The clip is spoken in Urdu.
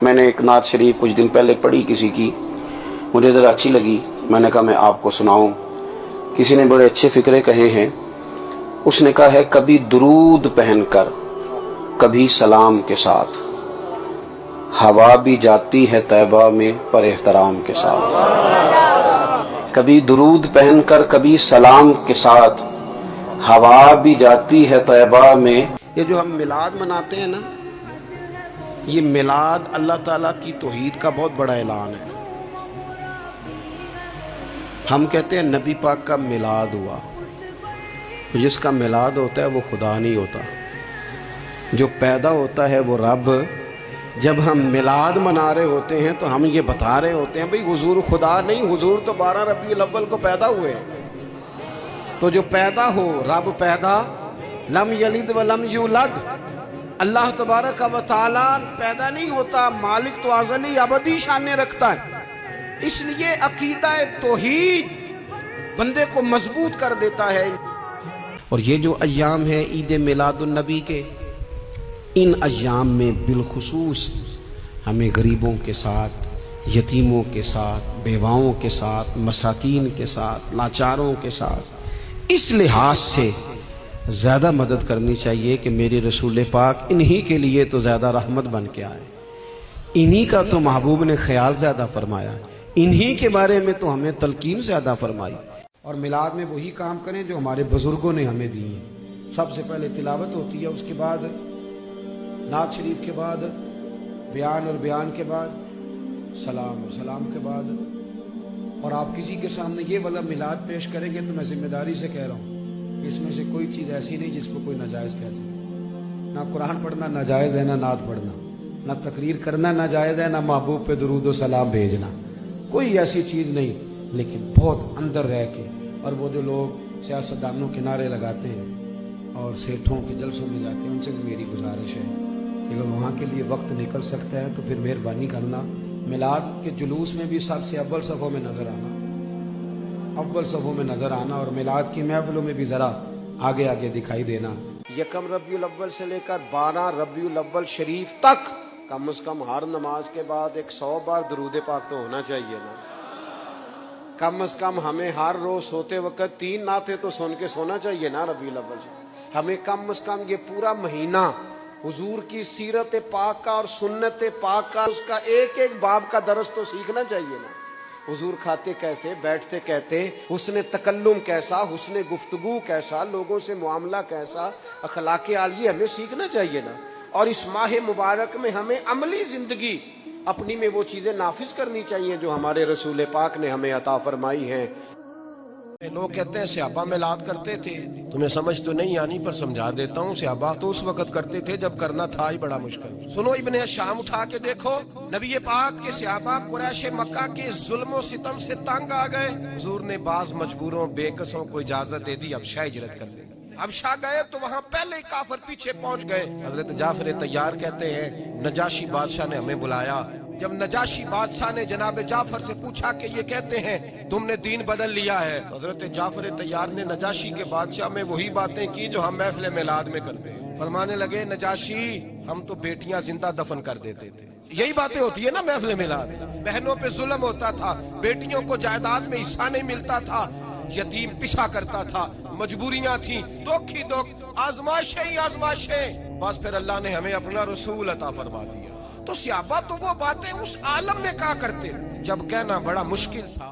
میں نے ایک نعت شریف کچھ دن پہلے پڑھی کسی کی، مجھے ذرا اچھی لگی، میں نے کہا میں آپ کو سناؤں۔ کسی نے بڑے اچھے فکرے کہے ہیں، اس نے کہا ہے کبھی درود پہن کر کبھی سلام کے ساتھ، ہوا بھی جاتی ہے طیبہ میں پر احترام کے ساتھ۔ کبھی درود پہن کر کبھی سلام کے ساتھ، ہوا بھی جاتی ہے طیبہ میں۔ یہ جو ہم میلاد مناتے ہیں نا، یہ میلاد اللہ تعالیٰ کی توحید کا بہت بڑا اعلان ہے۔ ہم کہتے ہیں نبی پاک کا میلاد ہوا، جس کا میلاد ہوتا ہے وہ خدا نہیں ہوتا، جو پیدا ہوتا ہے وہ رب۔ جب ہم میلاد منا رہے ہوتے ہیں تو ہم یہ بتا رہے ہوتے ہیں بھئی حضور خدا نہیں، حضور تو 12 ربیع الاول کو پیدا ہوئے۔ تو جو پیدا ہو، رب پیدا، لم یلد ولم یولد، اللہ تبارک و تعالی پیدا نہیں ہوتا، مالک تو ازلی ابدی شانیں رکھتا ہے۔ اس لیے عقیدہ توحید بندے کو مضبوط کر دیتا ہے۔ اور یہ جو ایام ہیں عید میلاد النبی کے، ان ایام میں بالخصوص ہمیں غریبوں کے ساتھ، یتیموں کے ساتھ، بیواؤں کے ساتھ، مساکین کے ساتھ، لاچاروں کے ساتھ اس لحاظ سے زیادہ مدد کرنی چاہیے کہ میرے رسول پاک انہی کے لیے تو زیادہ رحمت بن کے آئے، انہی کا تو محبوب نے خیال زیادہ فرمایا، انہی کے بارے میں تو ہمیں تلقین زیادہ فرمائی۔ اور میلاد میں وہی کام کریں جو ہمارے بزرگوں نے ہمیں دی ہیں۔ سب سے پہلے تلاوت ہوتی ہے، اس کے بعد نعت شریف کے بعد بیان، اور بیان کے بعد سلام، اور سلام کے بعد، اور آپ کسی کے سامنے یہ والا میلاد پیش کریں گے تو میں ذمہ داری سے کہہ رہا ہوں، اس میں سے کوئی چیز ایسی نہیں جس کو کوئی ناجائز کہہ سکے۔ نہ قرآن پڑھنا ناجائز ہے، نہ نعت پڑھنا، نہ تقریر کرنا ناجائز ہے، نہ محبوب پہ درود و سلام بھیجنا، کوئی ایسی چیز نہیں۔ لیکن بہت اندر رہ کے، اور وہ جو لوگ سیاستدانوں کے نعرے لگاتے ہیں اور سیٹھوں کے جلسوں میں جاتے ہیں، ان سے میری گزارش ہے کہ اگر وہاں کے لیے وقت نکل سکتا ہے تو پھر مہربانی کرنا میلاد کے جلوس میں بھی سب سے اول صفوں میں نظر آنا، اول صفوں میں نظر آنا، اور میلاد کی محفلوں میں بھی ذرا آگے آگے دکھائی دینا۔ یکم ربیع الاول سے لے کر 12 ربیع الاول شریف تک کم از کم ہر نماز کے بعد 100 بار درود پاک تو ہونا چاہیے نا۔ کم از کم ہمیں ہر روز سوتے وقت 3 نعتیں تو سن کے سونا چاہیے نا ربیع الاول سے۔ ہمیں کم از کم یہ پورا مہینہ حضور کی سیرت پاک کا اور سنت پاک کا، اس کا ایک ایک باب کا درس تو سیکھنا چاہیے نا۔ حضور کھاتے کیسے، بیٹھتے کہتے، حسن تکلم کیسا، حسن گفتگو کیسا، لوگوں سے معاملہ کیسا، اخلاق عالیہ ہمیں سیکھنا چاہیے نا۔ اور اس ماہ مبارک میں ہمیں عملی زندگی اپنی میں وہ چیزیں نافذ کرنی چاہیے جو ہمارے رسول پاک نے ہمیں عطا فرمائی ہیں۔ لوگ کہتے ہیں صحابہ میلاد کرتے تھے، تمہیں سمجھ تو نہیں آنی پر سمجھا دیتا ہوں، صحابہ تو اس وقت کرتے تھے جب کرنا تھا ہی بڑا مشکل۔ سنو ابن شام اٹھا کے دیکھو، نبی پاک کے صحابہ قریش مکہ کے ظلم و ستم سے تنگ آ گئے، حضور نے بعض مجبوروں بے کسوں کو اجازت دے دی، اب شاہ ہجرت کر لیں۔ اب شاہ گئے تو وہاں پہلے ہی کافر پیچھے پہنچ گئے۔ حضرت جعفر طیار کہتے ہیں نجاشی بادشاہ نے ہمیں بلایا، جب نجاشی بادشاہ نے جناب جعفر سے پوچھا کہ یہ کہتے ہیں تم نے دین بدل لیا ہے، تو حضرت جعفر طیار نے نجاشی کے بادشاہ میں وہی باتیں کی جو ہم محفل میلاد میں کرتے ہیں۔ فرمانے لگے نجاشی ہم تو بیٹیاں زندہ دفن کر دیتے تھے، یہی باتیں ہوتی ہے نا محفل میلاد۔ بہنوں پہ ظلم ہوتا تھا، بیٹیوں کو جائیداد میں حصہ نہیں ملتا تھا، یتیم پسا کرتا تھا، مجبوریاں تھیں، دکھ ہی دکھ، آزمائشیں ہی آزمائشیں، بس پھر اللہ نے ہمیں اپنا رسول عطا فرما دیا۔ تو صحابہ تو وہ باتیں اس عالم میں کہا کرتے جب کہنا بڑا مشکل تھا۔